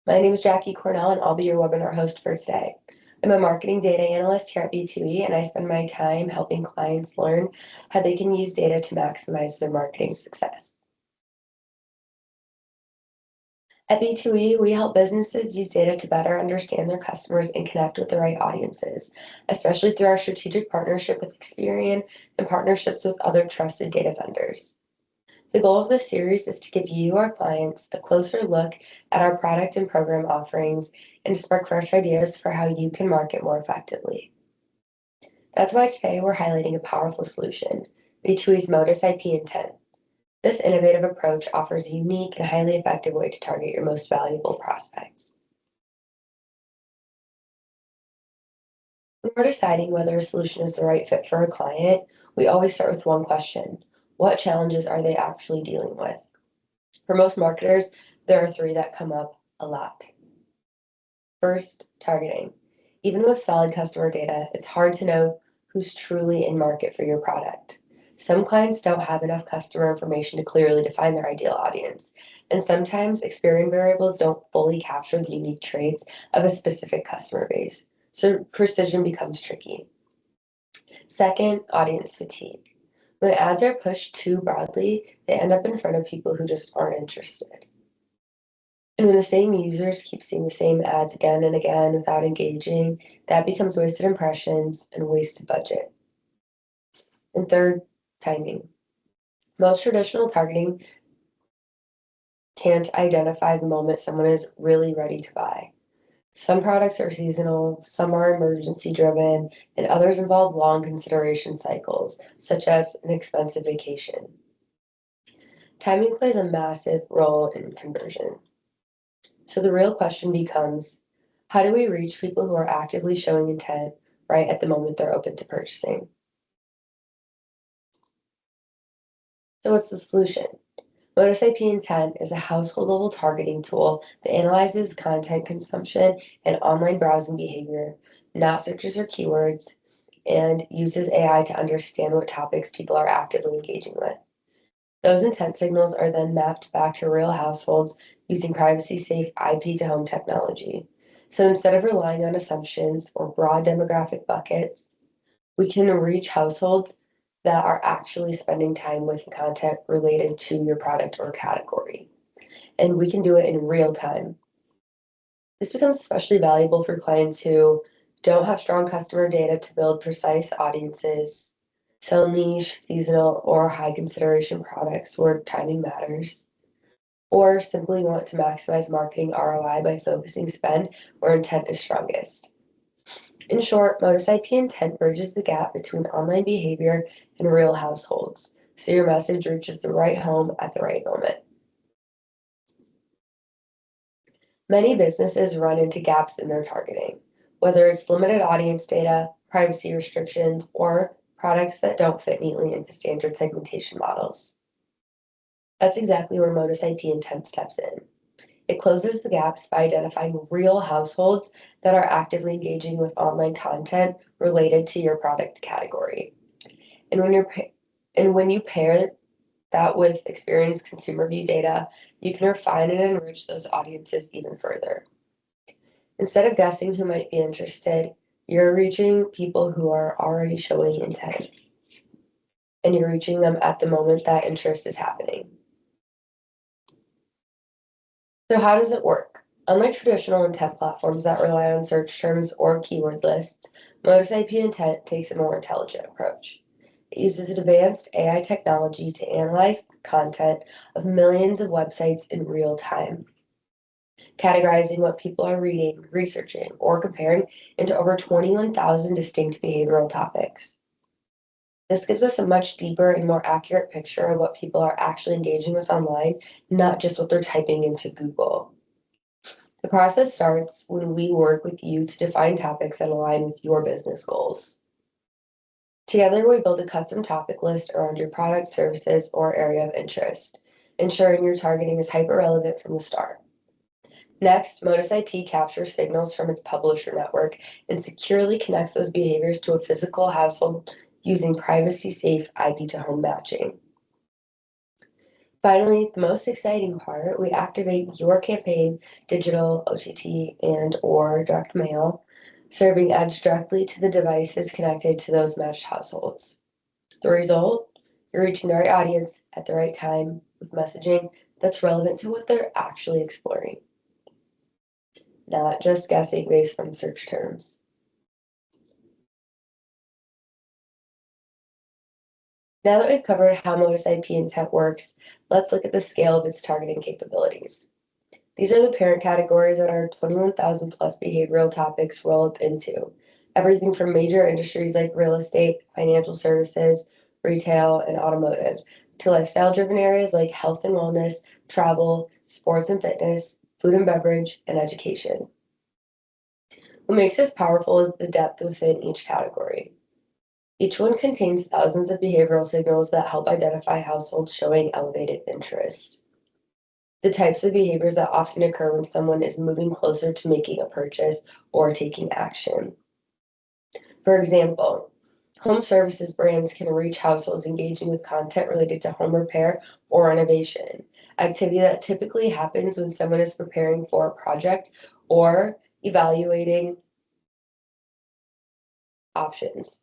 My name is Jackie Cornell, and I'll be your webinar host for today. I'm a marketing data analyst here at B2E, and I spend my time helping clients learn how they can use data to maximize their marketing success. At B2E, we help businesses use data to better understand their customers and connect with the right audiences, especially through our strategic partnership with Experian and partnerships with other trusted data vendors. The goal of this series is to give you, our clients, a closer look at our product and program offerings and to spark fresh ideas for how you can market more effectively. That's why today we're highlighting a powerful solution, B2E's MotusIP Intent. This innovative approach offers a unique and highly effective way to target your most valuable prospects. When we're deciding whether a solution is the right fit for a client, we always start with one question: what challenges are they actually dealing with? For most marketers, there are three that come up a lot. First, targeting. Even with solid customer data, it's hard to know who's truly in market for your product. Some clients don't have enough customer information to clearly define their ideal audience, and sometimes Experian variables don't fully capture the unique traits of a specific customer base, so precision becomes tricky. Second, audience fatigue. When ads are pushed too broadly, they end up in front of people who just aren't interested. And when the same users keep seeing the same ads again and again without engaging, that becomes wasted impressions and wasted budget. And third, timing. Most traditional targeting can't identify the moment someone is really ready to buy. Some products are seasonal, some are emergency driven, and others involve long consideration cycles, such as an expensive vacation. Timing plays a massive role in conversion. So the real question becomes, how do we reach people who are actively showing intent right at the moment they're open to purchasing? So what's the solution? MotusIP Intent is a household-level targeting tool that analyzes content consumption and online browsing behavior, not searches or keywords, and uses AI to understand what topics people are actively engaging with. Those intent signals are then mapped back to real households using privacy-safe IP-to-home technology. So instead of relying on assumptions or broad demographic buckets, we can reach households that are actually spending time with content related to your product or category. And we can do it in real time. This becomes especially valuable for clients who don't have strong customer data to build precise audiences, sell niche, seasonal, or high consideration products where timing matters, or simply want to maximize marketing ROI by focusing spend where intent is strongest. In short, MotusIP Intent bridges the gap between online behavior and real households, so your message reaches the right home at the right moment. Many businesses run into gaps in their targeting, whether it's limited audience data, privacy restrictions, or products that don't fit neatly into standard segmentation models. That's exactly where MotusIP Intent steps in. It closes the gaps by identifying real households that are actively engaging with online content related to your product category. And when you pair that with experienced consumer view data, you can refine and enrich those audiences even further. Instead of guessing who might be interested, you're reaching people who are already showing intent, and you're reaching them at the moment that interest is happening. So how does it work? Unlike traditional intent platforms that rely on search terms or keyword lists, MotusIP Intent takes a more intelligent approach. It uses advanced AI technology to analyze content of millions of websites in real time, categorizing what people are reading, researching, or comparing into over 21,000 distinct behavioral topics. This gives us a much deeper and more accurate picture of what people are actually engaging with online, not just what they're typing into Google. The process starts when we work with you to define topics that align with your business goals. Together, we build a custom topic list around your product, services, or area of interest, ensuring your targeting is hyper-relevant from the start. Next, MotusIP captures signals from its publisher network and securely connects those behaviors to a physical household using privacy-safe IP-to-home matching. Finally, the most exciting part, we activate your campaign, digital, OTT, and or direct mail, serving ads directly to the devices connected to those matched households. The result, you're reaching the right audience at the right time with messaging that's relevant to what they're actually exploring, not just guessing based on search terms. Now that we've covered how MotusIP Intent works, let's look at the scale of its targeting capabilities. These are the parent categories that our 21,000 plus behavioral topics roll up into. Everything from major industries like real estate, financial services, retail, and automotive, to lifestyle driven areas like health and wellness, travel, sports and fitness, food and beverage, and education. What makes this powerful is the depth within each category. Each one contains thousands of behavioral signals that help identify households showing elevated interest. The types of behaviors that often occur when someone is moving closer to making a purchase or taking action. For example, home services brands can reach households engaging with content related to home repair or renovation, activity that typically happens when someone is preparing for a project or evaluating options.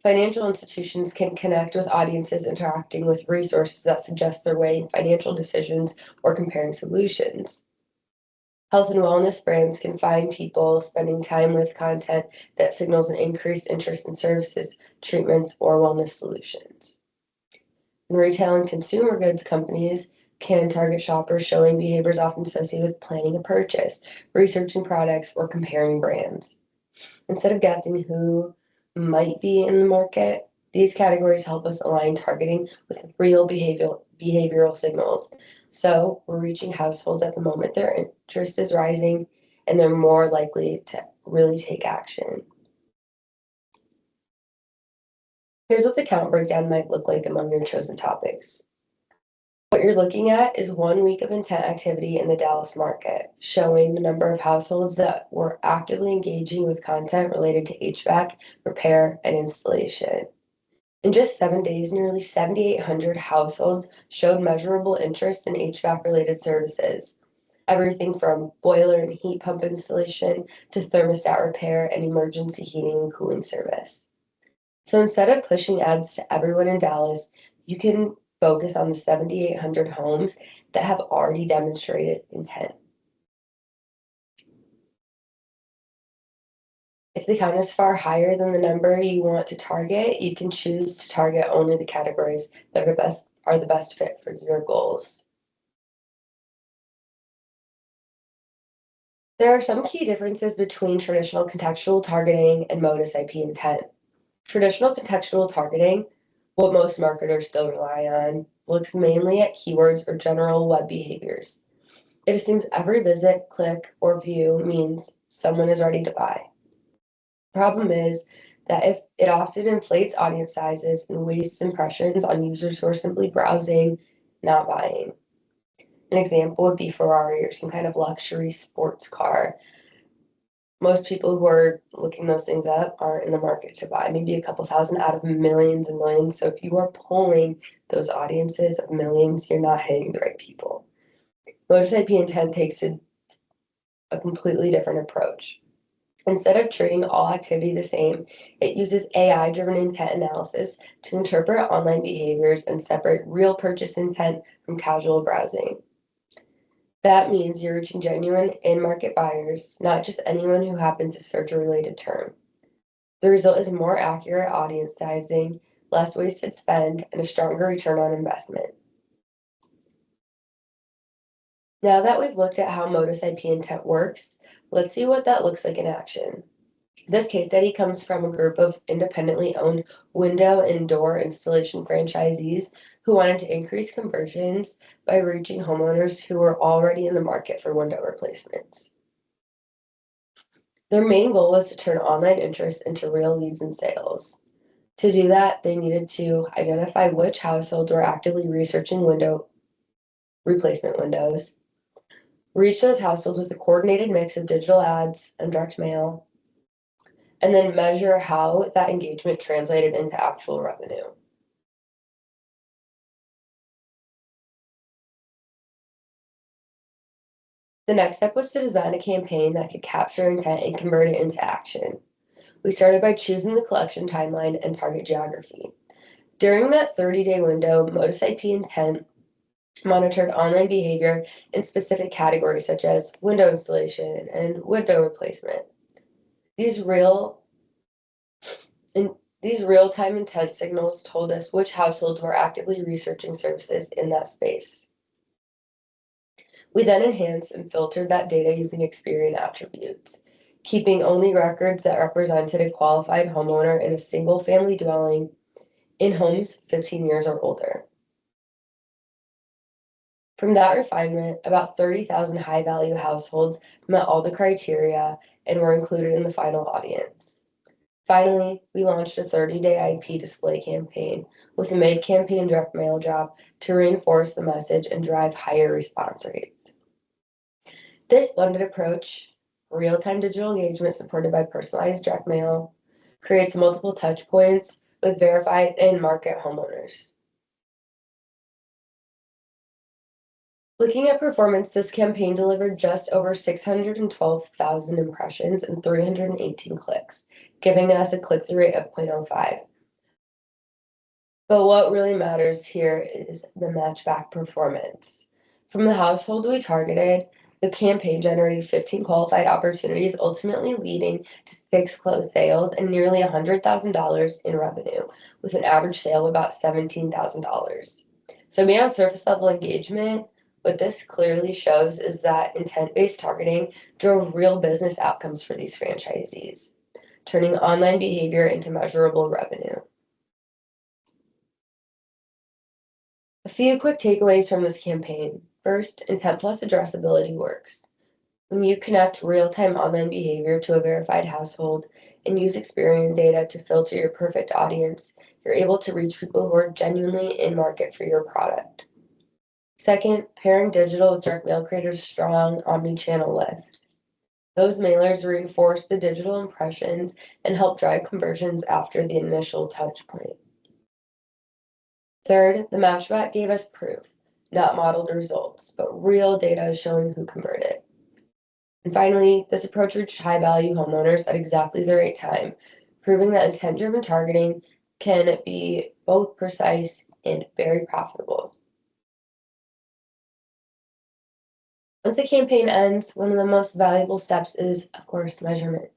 Financial institutions can connect with audiences interacting with resources that suggest they're weighing financial decisions or comparing solutions. Health and wellness brands can find people spending time with content that signals an increased interest in services, treatments, or wellness solutions. And retail and consumer goods companies can target shoppers showing behaviors often associated with planning a purchase, researching products, or comparing brands. Instead of guessing who might be in the market, these categories help us align targeting with real behavioral signals. So we're reaching households at the moment their interest is rising and they're more likely to really take action. Here's what the count breakdown might look like among your chosen topics. What you're looking at is 1 week of intent activity in the Dallas market, showing the number of households that were actively engaging with content related to HVAC, repair, and installation. In just 7 days, nearly 7,800 households showed measurable interest in HVAC-related services, everything from boiler and heat pump installation to thermostat repair and emergency heating and cooling service. So instead of pushing ads to everyone in Dallas, you can focus on the 7,800 homes that have already demonstrated intent. If the count is far higher than the number you want to target, you can choose to target only the categories that are the best fit for your goals. There are some key differences between traditional contextual targeting and MotusIP Intent. Traditional contextual targeting, what most marketers still rely on, looks mainly at keywords or general web behaviors. It assumes every visit, click, or view means someone is ready to buy. The problem is that if it often inflates audience sizes and wastes impressions on users who are simply browsing, not buying. An example would be Ferrari or some kind of luxury sports car. Most people who are looking those things up aren't in the market to buy, maybe a couple thousand out of millions and millions. So if you are pulling those audiences of millions, you're not hitting the right people. MotusIP Intent takes a completely different approach. Instead of treating all activity the same, it uses AI-driven intent analysis to interpret online behaviors and separate real purchase intent from casual browsing. That means you're reaching genuine in-market buyers, not just anyone who happens to search a related term. The result is more accurate audience sizing, less wasted spend, and a stronger return on investment. Now that we've looked at how MotusIP Intent works, let's see what that looks like in action. This case study comes from a group of independently owned window and door installation franchisees who wanted to increase conversions by reaching homeowners who were already in the market for window replacements. Their main goal was to turn online interest into real leads and sales. To do that, they needed to identify which households were actively researching window replacement windows, reach those households with a coordinated mix of digital ads and direct mail, and then measure how that engagement translated into actual revenue. The next step was to design a campaign that could capture intent and convert it into action. We started by choosing the collection timeline and target geography. During that 30-day window, MotusIP Intent monitored online behavior in specific categories such as window installation and window replacement. These real in these real-time intent signals told us which households were actively researching services in that space. We then enhanced and filtered that data using Experian attributes, keeping only records that represented a qualified homeowner in a single-family dwelling in homes 15 years or older. From that refinement, about 30,000 high-value households met all the criteria and were included in the final audience. Finally, we launched a 30-day IP display campaign with a mid-campaign direct mail drop to reinforce the message and drive higher response rates. This blended approach, real-time digital engagement supported by personalized direct mail, creates multiple touch points with verified and market homeowners. Looking at performance, this campaign delivered just over 612,000 impressions and 318 clicks, giving us a click-through rate of 0.05. But what really matters here is the matchback performance. From the household we targeted, the campaign generated 15 qualified opportunities, ultimately leading to 6 closed sales and nearly $100,000 in revenue, with an average sale of about $17,000. So beyond surface level engagement, what this clearly shows is that intent-based targeting drove real business outcomes for these franchisees, turning online behavior into measurable revenue. A few quick takeaways from this campaign. First, intent plus addressability works. When you connect real-time online behavior to a verified household and use Experian data to filter your perfect audience, you're able to reach people who are genuinely in market for your product. Second, pairing digital with direct mail creators strong omni-channel lift. Those mailers reinforce the digital impressions and help drive conversions after the initial touch point. Third, the matchback gave us proof, not modeled results, but real data showing who converted. And finally, this approach reached high-value homeowners at exactly the right time, proving that intent-driven targeting can be both precise and very profitable. Once a campaign ends, one of the most valuable steps is, of course, measurement.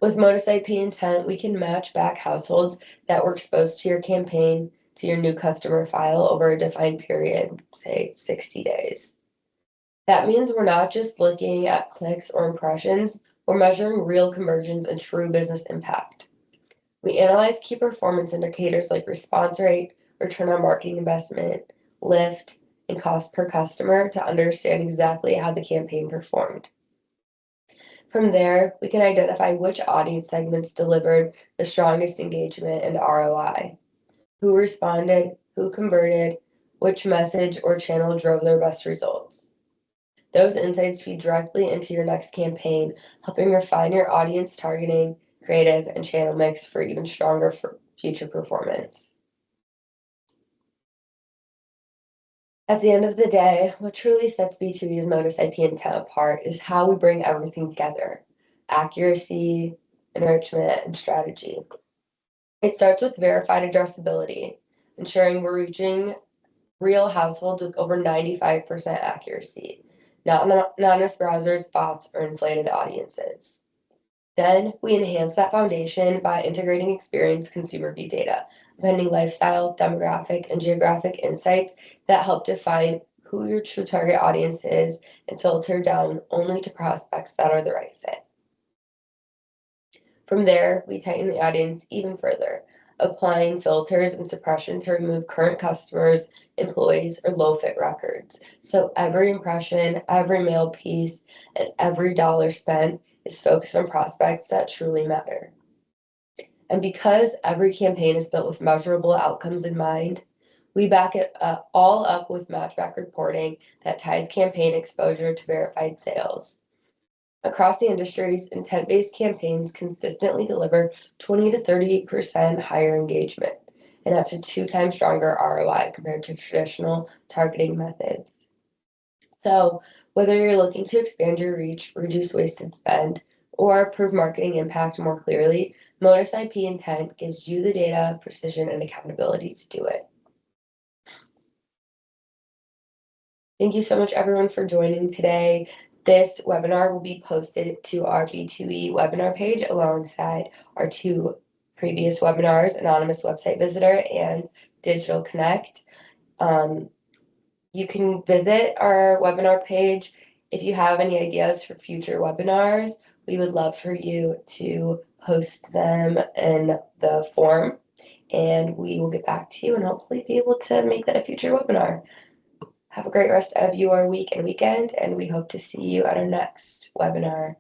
With MotusIP Intent, we can match back households that were exposed to your campaign to your new customer file over a defined period, say 60 days. That means we're not just looking at clicks or impressions, we're measuring real conversions and true business impact. We analyze key performance indicators like response rate, return on marketing investment, lift, and cost per customer to understand exactly how the campaign performed. From there, we can identify which audience segments delivered the strongest engagement and ROI, who responded, who converted, which message or channel drove their best results. Those insights feed directly into your next campaign, helping refine your audience targeting, creative, and channel mix for even stronger future performance. At the end of the day, what truly sets B2B's MotusIP Intent apart is how we bring everything together: accuracy, enrichment, and strategy. It starts with verified addressability, ensuring we're reaching real households with over 95% accuracy, not anonymous browsers, bots, or inflated audiences. Then we enhance that foundation by integrating experienced consumer view data, blending lifestyle, demographic, and geographic insights that help define who your true target audience is and filter down only to prospects that are the right fit. From there, we tighten the audience even further, applying filters and suppression to remove current customers, employees, or low-fit records. So every impression, every mail piece, and every dollar spent is focused on prospects that truly matter. And because every campaign is built with measurable outcomes in mind, we back it all up with matchback reporting that ties campaign exposure to verified sales. Across the industries, intent-based campaigns consistently deliver 20 to 30% higher engagement and up to 2 times stronger ROI compared to traditional targeting methods. So whether you're looking to expand your reach, reduce wasted spend, or prove marketing impact more clearly, MotusIP Intent gives you the data, precision, and accountability to do it. Thank you so much, everyone, for joining today. This webinar will be posted to our B2E webinar page alongside our two previous webinars, Anonymous Website Visitor and Digital Connect. You can visit our webinar page if you have any ideas for future webinars. We would love for you to post them in the form, and we will get back to you and hopefully be able to make that a future webinar. Have a great rest of your week and weekend, and we hope to see you at our next webinar.